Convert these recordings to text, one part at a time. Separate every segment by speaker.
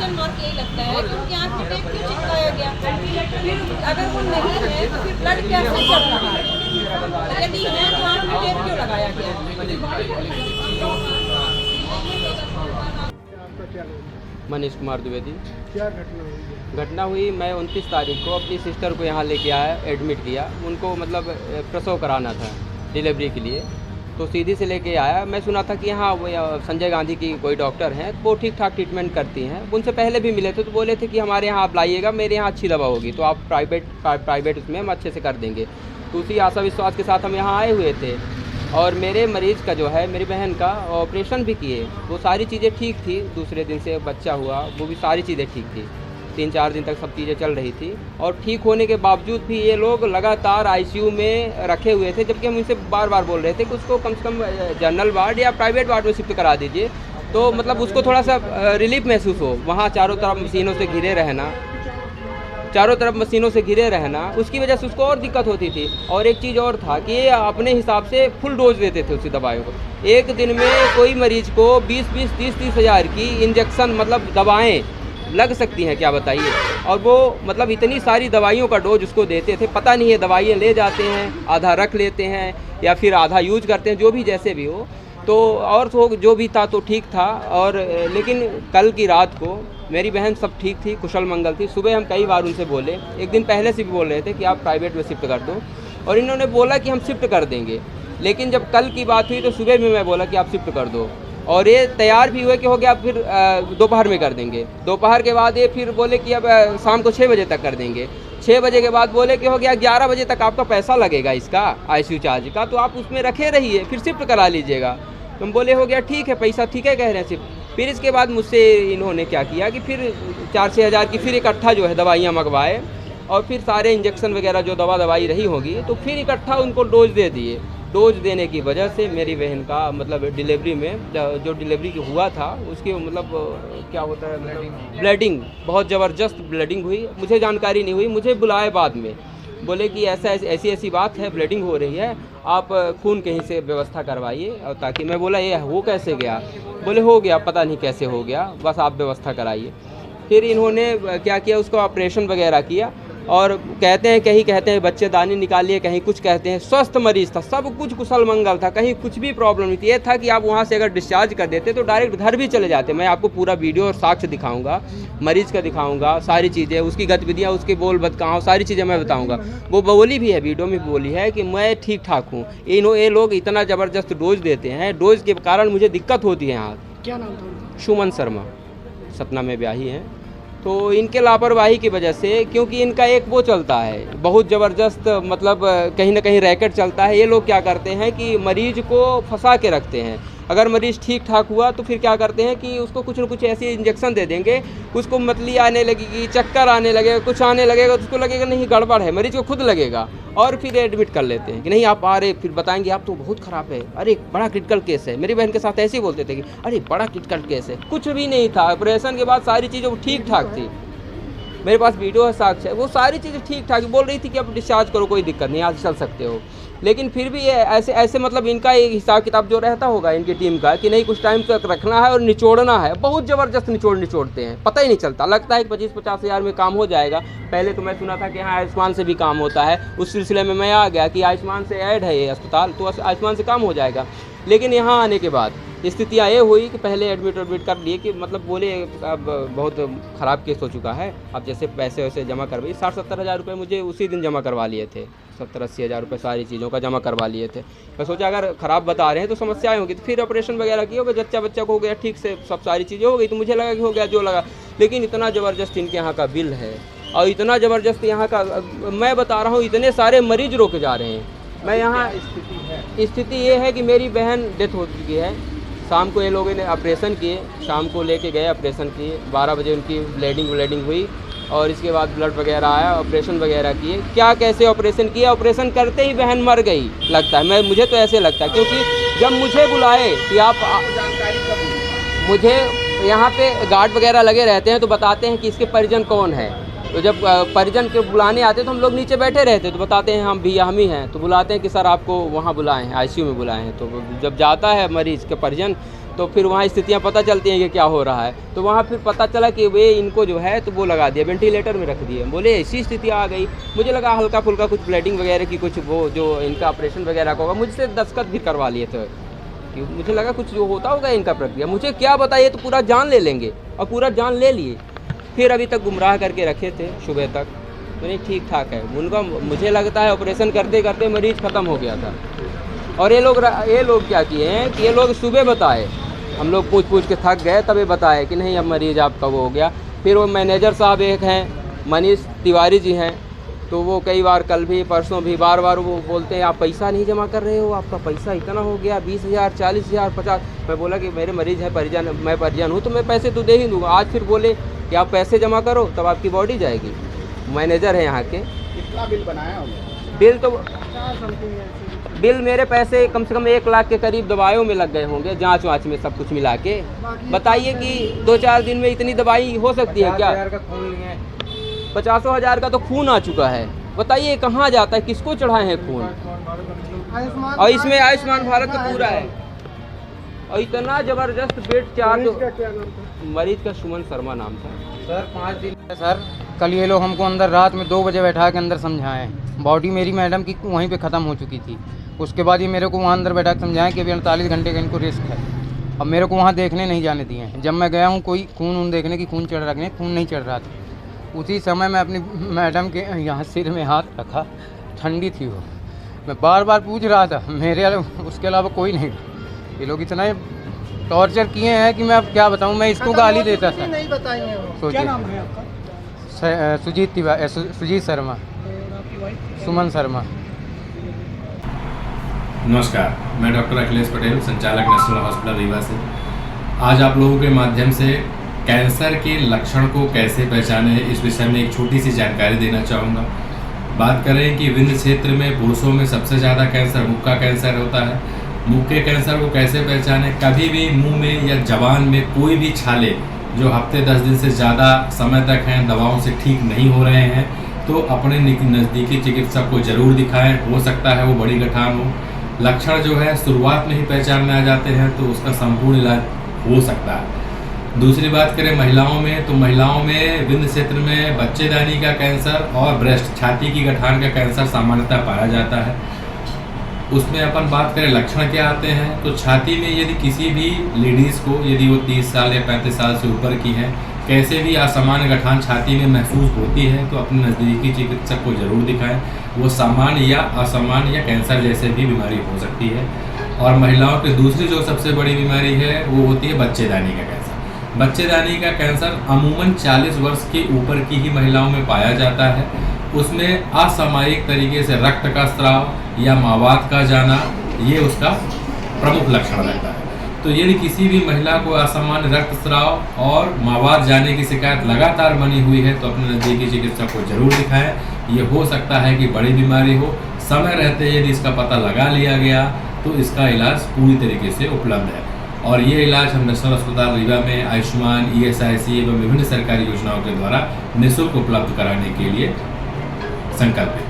Speaker 1: Question mark यही लगता है कि उनकी आँख में टेप क्यों चिपकाया गया, फिर अगर वो नहीं है तो फिर ब्लड कैसे चल रहा है, और यदि है तो आँख में टेप क्यों लगाया गया।
Speaker 2: मनीष कुमार द्विवेदी।
Speaker 3: क्या घटना हुई है?
Speaker 2: घटना हुई, मैं 29 तारीख को अपनी सिस्टर को यहाँ लेके आया, एडमिट किया। उनको मतलब प्रसव कराना था डिलीवरी के लिए, तो सीधी से लेके आया। मैं सुना था कि यहाँ वो संजय गांधी की कोई डॉक्टर हैं, वो ठीक ठाक ट्रीटमेंट करती हैं। उनसे पहले भी मिले थे तो बोले थे कि हमारे यहाँ आप लाइएगा, मेरे यहाँ अच्छी दवा होगी, तो आप प्राइवेट उसमें हम अच्छे से कर देंगे। तो उसी आशा विश्वास के साथ हम यहाँ आए हुए थे। और मेरे मरीज़ का जो है, मेरी बहन का ऑपरेशन भी किए, वो सारी चीज़ें ठीक थी। दूसरे दिन से बच्चा हुआ, वो भी सारी चीज़ें ठीक थी। 3-4 दिन तक सब चीज़ें चल रही थी, और ठीक होने के बावजूद भी ये लोग लगातार आईसीयू में रखे हुए थे। जबकि हम इनसे बार बार बोल रहे थे कि उसको कम से कम जनरल वार्ड या प्राइवेट वार्ड में शिफ्ट करा दीजिए, तो मतलब उसको थोड़ा सा रिलीफ महसूस हो। वहाँ चारों तरफ मशीनों से घिरे रहना, उसकी वजह से उसको और दिक्कत होती थी। और एक चीज़ और था कि ये अपने हिसाब से फुल डोज देते थे उसी दवाइयों को। एक दिन में कोई मरीज को 20-20, 30-30 हज़ार की इंजेक्शन मतलब दवाएं लग सकती हैं, क्या बताइए। और वो मतलब इतनी सारी दवाइयों का डोज उसको देते थे, पता नहीं है दवाइयाँ ले जाते हैं, आधा रख लेते हैं या फिर आधा यूज करते हैं, जो भी जैसे भी हो। तो और तो जो भी था तो ठीक था। और लेकिन कल की रात को मेरी बहन सब ठीक थी, कुशल मंगल थी। सुबह हम कई बार उनसे बोले, एक दिन पहले से भी बोल रहे थे कि आप प्राइवेट में शिफ्ट कर दो, और इन्होंने बोला कि हम शिफ्ट कर देंगे। लेकिन जब कल की बात हुई तो सुबह में मैं बोला कि आप शिफ्ट कर दो, और ये तैयार भी हुए कि हो गया, फिर दोपहर में कर देंगे। दोपहर के बाद ये फिर बोले कि अब शाम को 6 बजे तक कर देंगे। 6 बजे के बाद बोले कि हो गया 11 बजे तक आपका पैसा लगेगा इसका आईसीयू चार्ज का, तो आप उसमें रखे रहिए, फिर शिफ्ट करा लीजिएगा। तुम बोले हो गया ठीक है, पैसा ठीक है कह रहे हैं शिफ्ट। फिर इसके बाद मुझसे इन्होंने क्या किया कि फिर 4-6 हज़ार की फिर इकट्ठा जो है दवाइयाँ मंगवाए, और फिर सारे इंजेक्शन वगैरह जो दवाई रही होगी तो फिर इकट्ठा उनको डोज दे दिए। डोज देने की वजह से मेरी बहन का मतलब डिलीवरी में जो डिलीवरी हुआ था उसकी मतलब क्या होता है, ब्लीडिंग, बहुत ज़बरदस्त ब्लीडिंग हुई। मुझे जानकारी नहीं हुई, मुझे बुलाए बाद में, बोले कि ऐसी बात है, ब्लीडिंग हो रही है, आप खून कहीं से व्यवस्था करवाइए। और ताकि मैं बोला ये हो कैसे गया, बोले हो गया, पता नहीं कैसे हो गया, बस आप व्यवस्था कराइए। फिर इन्होंने क्या किया, उसका ऑपरेशन वगैरह किया, और कहते हैं बच्चेदानी निकालिए, कहीं कुछ कहते हैं। स्वस्थ मरीज़ था, सब कुछ कुशल मंगल था, कहीं कुछ भी प्रॉब्लम नहीं थी। ये था कि आप वहाँ से अगर डिस्चार्ज कर देते तो डायरेक्ट घर भी चले जाते। मैं आपको पूरा वीडियो और साक्ष्य दिखाऊंगा, मरीज़ का दिखाऊंगा, सारी चीज़ें, उसकी गतिविधियाँ, उसके बोल बदकाव, सारी चीज़ें मैं बताऊँगा। वो बोली भी है, वीडियो में बोली है कि मैं ठीक ठाक हूँ। ये लोग इतना ज़बरदस्त डोज देते हैं, डोज के कारण मुझे दिक्कत होती है। यहाँ
Speaker 3: क्या नाम था?
Speaker 2: सुमन शर्मा, सतना में ब्याही हैं। तो इनके लापरवाही की वजह से, क्योंकि इनका एक वो चलता है बहुत ज़बरदस्त, मतलब कहीं ना कहीं रैकेट चलता है। ये लोग क्या करते हैं कि मरीज को फंसा के रखते हैं। अगर मरीज़ ठीक ठाक हुआ तो फिर क्या करते हैं कि उसको कुछ न कुछ ऐसी इंजेक्शन दे देंगे, उसको मतली आने लगेगी, चक्कर आने लगेगा, कुछ आने लगेगा, तो उसको लगेगा नहीं गड़बड़ है, मरीज़ को खुद लगेगा, और फिर एडमिट कर लेते हैं कि नहीं आप आ रहे, फिर बताएंगे आप तो बहुत ख़राब है, अरे बड़ा क्रिटिकल केस है। मेरी बहन के साथ ऐसे ही बोलते थे कि अरे बड़ा क्रिटिकल केस है। कुछ भी नहीं था, ऑपरेशन के बाद सारी चीज़ें ठीक ठाक थी। मेरे पास वीडियो है, साक्ष्य है, वो सारी चीज़ें ठीक ठाक बोल रही थी कि अब डिस्चार्ज करो, कोई दिक्कत नहीं, आज चल सकते हो। लेकिन फिर भी ये ऐसे मतलब इनका एक हिसाब किताब जो रहता होगा इनकी टीम का कि नहीं कुछ टाइम तक रखना है और निचोड़ना है। बहुत ज़बरदस्त निचोड़ते हैं, पता ही नहीं चलता, लगता है कि 25-50 हज़ार में काम हो जाएगा। पहले तो मैं सुना था कि हाँ आयुष्मान से भी काम होता है, उस सिलसिले में मैं आ गया कि आयुष्मान से ऐड है ये अस्पताल, तो आयुष्मान से काम हो जाएगा। लेकिन यहाँ आने के बाद स्थितियाँ ये हुई कि पहले एडमिट कर लिए कि मतलब बोले अब बहुत ख़राब केस हो चुका है, अब जैसे पैसे वैसे जमा करवाइए। 60-70 हज़ार रुपये मुझे उसी दिन जमा करवा लिए थे, 70-80 हज़ार रुपये सारी चीज़ों का जमा करवा लिए थे। मैं सोचा अगर ख़राब बता रहे हैं तो समस्याएं होगी, तो फिर ऑपरेशन वगैरह किया होगा, बच्चा को हो गया ठीक से, सब सारी चीज़ें हो गई, तो मुझे लगा कि हो गया जो लगा। लेकिन इतना ज़बरदस्त इनके यहाँ का बिल है, और इतना ज़बरदस्त यहाँ का, मैं बता रहा हूँ, इतने सारे मरीज रोके जा रहे हैं। मैं यहाँ स्थिति ये है कि मेरी बहन डेथ हो चुकी है। शाम को ये लोगों ने ऑपरेशन किए, शाम को लेके गए, ऑपरेशन किए, 12 बजे उनकी ब्लीडिंग हुई, और इसके बाद ब्लड वगैरह आया, ऑपरेशन वगैरह किए। क्या कैसे ऑपरेशन किया, ऑपरेशन करते ही बहन मर गई लगता है, मुझे तो ऐसे लगता है। क्योंकि जब मुझे बुलाए कि आप मुझे यहाँ पे गार्ड वगैरह लगे रहते हैं तो बताते हैं कि इसके परिजन कौन है। तो जब परिजन के बुलाने आते तो हम लोग नीचे बैठे रहते, तो बताते हैं हम भैया हम ही हैं, तो बुलाते हैं कि सर आपको वहाँ बुलाएं हैं, आईसीयू में बुलाएं हैं। तो जब जाता है मरीज़ के परिजन तो फिर वहाँ स्थितियाँ पता चलती हैं कि क्या हो रहा है। तो वहाँ फिर पता चला कि वे इनको जो है तो वो लगा दिया, वेंटिलेटर में रख दिए। बोले ऐसी स्थिति आ गई। मुझे लगा हल्का फुल्का कुछ ब्लीडिंग वगैरह की, कुछ वो जो इनका ऑपरेशन वगैरह का होगा। मुझसे दस्तखत भी करवा लिए थे कि मुझे लगा कुछ जो होता होगा इनका प्रक्रिया। मुझे क्या बताइए, तो पूरा जान ले लेंगे, और पूरा जान ले लिए। फिर अभी तक गुमराह करके रखे थे सुबह तक। तो नहीं, ठीक ठाक है उनका। मुझे लगता है ऑपरेशन करते करते मरीज़ ख़त्म हो गया था। और ये लोग क्या किए हैं कि ये लोग सुबह बताए, हम लोग पूछ के थक गए, तब ये बताए कि नहीं अब मरीज़ आपका वो हो गया। फिर वो मैनेजर साहब एक हैं, मनीष तिवारी जी हैं, तो वो कई बार, कल भी परसों भी, बार बार वो बोलते हैं आप पैसा नहीं जमा कर रहे हो, आपका पैसा इतना हो गया, 20,000, 40,000, 50। मैं बोला कि मेरे मरीज़ है, परिजन, मैं परिजन हूँ, तो मैं पैसे तो दे ही दूँगा। आज फिर बोले कि आप पैसे जमा करो तब आपकी बॉडी जाएगी। मैनेजर है यहाँ के।
Speaker 4: कितना बिल बनाया होगा?
Speaker 2: बिल तो बिल मेरे पैसे कम से कम 1 लाख के करीब दवाइयों में लग गए होंगे, जांच वाँच में सब कुछ मिला के। बताइए कि 2-4 दिन में इतनी दवाई हो सकती है क्या? 50,000 का तो खून आ चुका है। बताइए कहाँ जाता है, किसको चढ़ाए हैं खून? और इसमें आयुष्मान भारत का पूरा है, और इतना ज़बरदस्त बेड चार्ज। मरीज का सुमन शर्मा नाम था
Speaker 5: सर। 5 दिन सर, कल ये लोग हमको अंदर रात में 2 बजे बैठा के अंदर समझाएं। बॉडी मेरी मैडम की वहीं पे ख़त्म हो चुकी थी। उसके बाद ये मेरे को वहाँ अंदर बैठा के समझाएं कि अभी 48 घंटे का इनको रिस्क है। अब मेरे को वहाँ देखने नहीं जाने दिए हैं। जब मैं गया हूँ कोई खून देखने की, खून चढ़ रखने, खून नहीं चढ़ रहा था। उसी समय मैं अपनी मैडम के यहाँ सिर में हाथ रखा, ठंडी थी वो। मैं बार बार पूछ रहा था, मेरे उसके अलावा कोई नहीं। ये लोग इतना टॉर्चर किए हैं कि मैं अब क्या बताऊँ। मैं इसको गाली देता था।
Speaker 3: नहीं बताएंगे वो। क्या नाम है आपका? सुजीत शर्मा, सुमन शर्मा।
Speaker 6: नमस्कार, मैं डॉक्टर अखिलेश पटेल, संचालक नेशनल हॉस्पिटल रीवा से। आज आप लोगों के माध्यम से कैंसर के लक्षण को कैसे पहचाने, इस विषय में एक छोटी सी जानकारी देना चाहूँगा। बात करें कि विंध्य क्षेत्र में पुरुषों में सबसे ज़्यादा कैंसर मुख का कैंसर होता है। मुख के कैंसर को कैसे पहचाने? कभी भी मुंह में या जबान में कोई भी छाले जो हफ्ते 10 दिन से ज़्यादा समय तक हैं, दवाओं से ठीक नहीं हो रहे हैं, तो अपने नज़दीकी चिकित्सक को ज़रूर दिखाएं। हो सकता है वो बड़ी गठान हो। लक्षण जो है शुरुआत में ही पहचान में आ जाते हैं तो उसका संपूर्ण इलाज हो सकता है। दूसरी बात करें महिलाओं में, तो महिलाओं में विंध्य क्षेत्र में बच्चेदानी का कैंसर और ब्रेस्ट, छाती की गठान का कैंसर सामान्यतः पाया जाता है। उसमें अपन बात करें लक्षण क्या आते हैं, तो छाती में यदि किसी भी लेडीज़ को, यदि वो 30 साल या 35 साल से ऊपर की हैं, कैसे भी असामान्य गठान छाती में महसूस होती है तो अपने नज़दीकी चिकित्सक को ज़रूर दिखाएं। वो सामान्य या असामान्य या कैंसर जैसे भी बीमारी हो सकती है। और महिलाओं की दूसरी जो सबसे बड़ी बीमारी है वो होती है बच्चेदानी का कैंसर। बच्चेदानी का कैंसर अमूमन 40 वर्ष के ऊपर की ही महिलाओं में पाया जाता है। उसमें असामयिक तरीके से रक्त का स्राव या मावात का जाना, ये उसका प्रमुख लक्षण रहता है। तो यदि किसी भी महिला को असामान्य रक्तस्राव और मावात जाने की शिकायत लगातार बनी हुई है तो अपने नज़दीकी चिकित्सक को जरूर दिखाएं। ये हो सकता है कि बड़ी बीमारी हो। समय रहते यदि इसका पता लगा लिया गया तो इसका इलाज पूरी तरीके से उपलब्ध है। और ये इलाज हम नेशनल अस्पताल रीवा में आयुष्मान, ESIC एवं विभिन्न सरकारी योजनाओं के द्वारा निःशुल्क उपलब्ध कराने के लिए संकल्पित।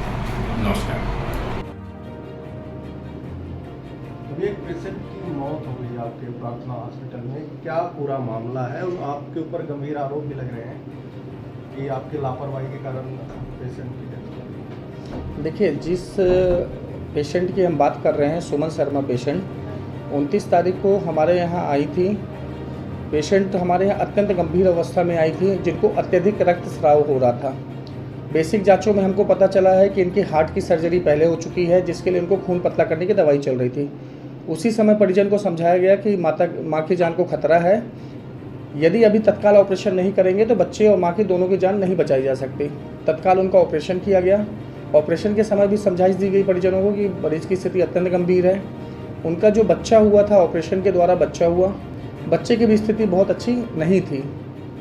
Speaker 6: नमस्कार।
Speaker 4: एक पेशेंट की मौत हो गई आपके प्रार्थना हॉस्पिटल में, क्या पूरा मामला है? और आपके ऊपर गंभीर आरोप भी लग रहे हैं कि आपकी लापरवाही के कारण पेशेंट की डेथ हो गई।
Speaker 7: देखिए, जिस पेशेंट की हम बात कर रहे हैं, सुमन शर्मा पेशेंट, 29 तारीख को हमारे यहाँ आई थी। पेशेंट हमारे यहाँ अत्यंत गंभीर अवस्था में आई थी, जिनको अत्यधिक रक्तस्राव हो रहा था। बेसिक जांचों में हमको पता चला है कि इनकी हार्ट की सर्जरी पहले हो चुकी है, जिसके लिए इनको खून पतला करने की दवाई चल रही थी। उसी समय परिजन को समझाया गया कि माँ की जान को खतरा है, यदि अभी तत्काल ऑपरेशन नहीं करेंगे तो बच्चे और माँ की दोनों की जान नहीं बचाई जा सकती। तत्काल उनका ऑपरेशन किया गया। ऑपरेशन के समय भी समझाइश दी गई परिजनों को कि मरीज की स्थिति अत्यंत गंभीर है। उनका जो बच्चा हुआ था, ऑपरेशन के द्वारा बच्चा हुआ, बच्चे की भी स्थिति बहुत अच्छी नहीं थी।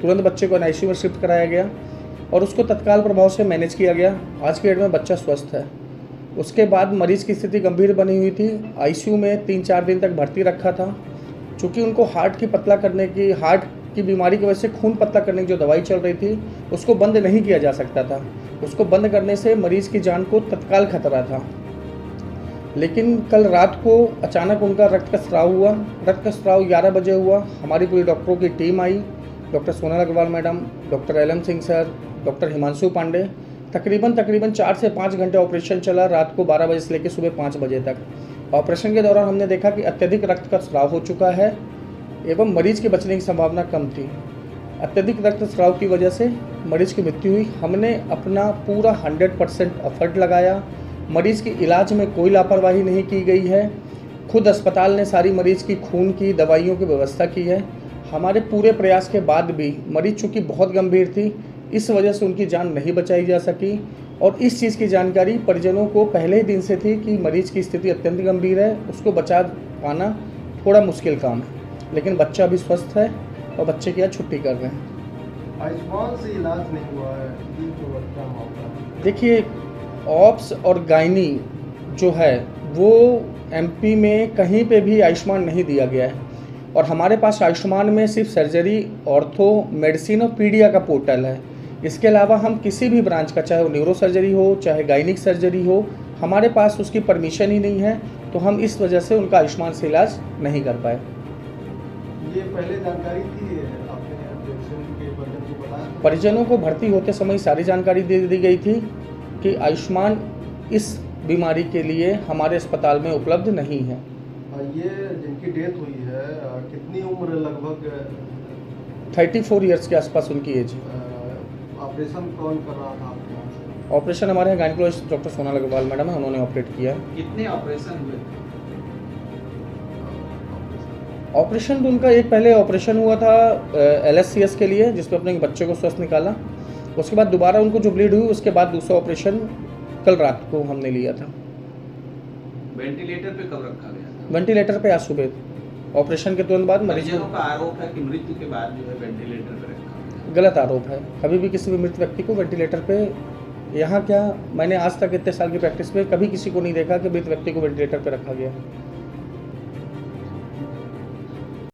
Speaker 7: तुरंत बच्चे को NICU में शिफ्ट कराया गया और उसको तत्काल प्रभाव से मैनेज किया गया। आज की डेट में बच्चा स्वस्थ है। उसके बाद मरीज़ की स्थिति गंभीर बनी हुई थी। ICU में 3-4 दिन तक भर्ती रखा था। चूँकि उनको हार्ट की बीमारी की वजह से खून पतला करने की जो दवाई चल रही थी उसको बंद नहीं किया जा सकता था। उसको बंद करने से मरीज़ की जान को तत्काल खतरा था। लेकिन कल रात को अचानक उनका रक्त का स्राव हुआ। रक्त का स्राव 11 बजे हुआ। हमारी पूरी डॉक्टरों की टीम आई, doctor Sonal Agarwal madam, doctor LM Singh sir, doctor Himanshu Pandey. तकरीबन 4 से 5 घंटे ऑपरेशन चला, रात को 12 बजे से लेकर सुबह 5 बजे तक। ऑपरेशन के दौरान हमने देखा कि अत्यधिक रक्त का स्राव हो चुका है एवं मरीज के बचने की संभावना कम थी। अत्यधिक रक्त स्राव की वजह से मरीज की मृत्यु हुई। हमने अपना पूरा 100% एफर्ट लगाया। मरीज के इलाज में कोई लापरवाही नहीं की गई है। खुद अस्पताल ने सारी मरीज की खून की दवाइयों की व्यवस्था की है। हमारे पूरे प्रयास के बाद भी मरीज चूँकि बहुत गंभीर थी, इस वजह से उनकी जान नहीं बचाई जा सकी। और इस चीज़ की जानकारी परिजनों को पहले ही दिन से थी कि मरीज की स्थिति अत्यंत गंभीर है, उसको बचा पाना थोड़ा मुश्किल काम है। लेकिन बच्चा अभी स्वस्थ है और बच्चे की आज छुट्टी कर रहे हैं।
Speaker 4: आयुष्मान से इलाज नहीं हुआ है, ये तो क्या मामला है?
Speaker 7: देखिए, ऑप्स और गायनी जो है वो एमपी में कहीं पे भी आयुष्मान नहीं दिया गया है। और हमारे पास आयुष्मान में सिर्फ सर्जरी, ऑर्थो, मेडिसिन और पीडिया का पोर्टल है। इसके अलावा हम किसी भी ब्रांच का, चाहे वो न्यूरो सर्जरी हो, चाहे गायनिक सर्जरी हो, हमारे पास उसकी परमिशन ही नहीं है। तो हम इस वजह से उनका आयुष्मान से इलाज नहीं कर पाए।
Speaker 4: ये पहले जानकारी थी, आपने पेशेंट के परिजन को बताया?
Speaker 7: परिजनों को भर्ती होते समय सारी जानकारी दे दी गई थी कि आयुष्मान इस बीमारी के लिए हमारे अस्पताल में उपलब्ध नहीं है।
Speaker 4: ये जिनकी डेथ हुई है, कितनी उम्र लगभग?
Speaker 7: 34 ईयर्स के आसपास उनकी एज है।
Speaker 4: ऑपरेशन कौन कर रहा था आपके यहाँ से?
Speaker 7: ऑपरेशन हमारे यहाँ gynaecologist doctor Sonal Agarwal madam है, उन्होंने ऑपरेट किया है।
Speaker 8: कितने ऑपरेशन हुए थे?
Speaker 7: ऑपरेशन तो उनका एक पहले ऑपरेशन हुआ था LSCS के लिए, जिसमें अपने बच्चे को स्वस्थ निकाला। उसके बाद दोबारा उनको जो ब्लीड हुई, उसके बाद दूसरा ऑपरेशन कल रात को हमने लिया था।
Speaker 8: वेंटिलेटर पे कब रखा गया था?
Speaker 7: वेंटिलेटर पे आज सुबह ऑपरेशन के तुरंत बाद मरीज
Speaker 8: परिजनों का आरोप है कि मृत्यु के बाद जो है वेंटिलेटर पे रखा गया।
Speaker 7: गलत आरोप है। कभी भी किसी भी मृत व्यक्ति को वेंटिलेटर पे, यहाँ क्या, मैंने आज तक इतने साल की प्रैक्टिस में कभी किसी को नहीं देखा कि मृत व्यक्ति को वेंटिलेटर पे रखा गया।